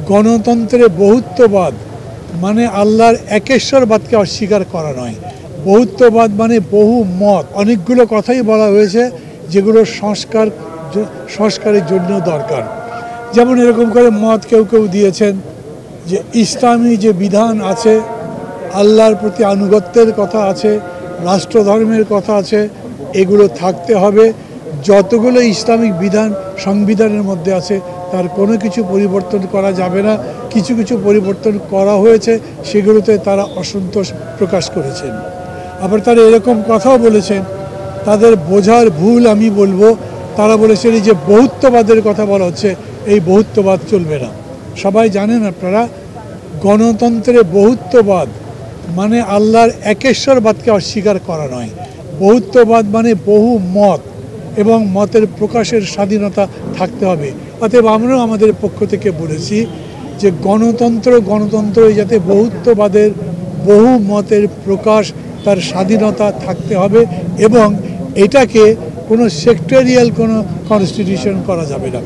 গণতন্ত্রে বহুত্ববাদ মানে আল্লাহর একেশ্বরবাদকে অস্বীকার করা নয়। বহুত্ববাদ মানে বহু মত, অনেকগুলো কথাই বলা হয়েছে যেগুলো সংস্কারের জন্য দরকার। যেমন এরকম করে মত কেউ কেউ দিয়েছেন যে ইসলামী যে বিধান আছে, আল্লাহর প্রতি আনুগত্যের কথা আছে, রাষ্ট্রধর্মের কথা আছে, এগুলো থাকতে হবে। যতগুলো ইসলামিক বিধান সংবিধানের মধ্যে আছে তার কোনো কিছু পরিবর্তন করা যাবে না। কিছু কিছু পরিবর্তন করা হয়েছে, সেগুলোতে তারা অসন্তোষ প্রকাশ করেছেন। আবার তারা এরকম কথাও বলেছেন, তাদের বোঝার ভুল আমি বলবো, তারা বলেছেন এই যে বহুত্ববাদের কথা বলা হচ্ছে, এই বহুত্ববাদ চলবে না। সবাই জানেন আপনারা, গণতন্ত্রে বহুত্ববাদ মানে আল্লাহর একেশ্বরবাদকে অস্বীকার করা নয়। বহুত্ববাদ মানে বহু মত এবং মতের প্রকাশের স্বাধীনতা থাকতে হবে। অতএব আমরাও আমাদের পক্ষ থেকে বলেছি যে গণতন্ত্র যাতে বহুত্ববাদের বহু মতের প্রকাশ, তার স্বাধীনতা থাকতে হবে এবং এটাকে কোনো সেক্টরিয়াল কোনো কনস্টিটিউশন করা যাবে না।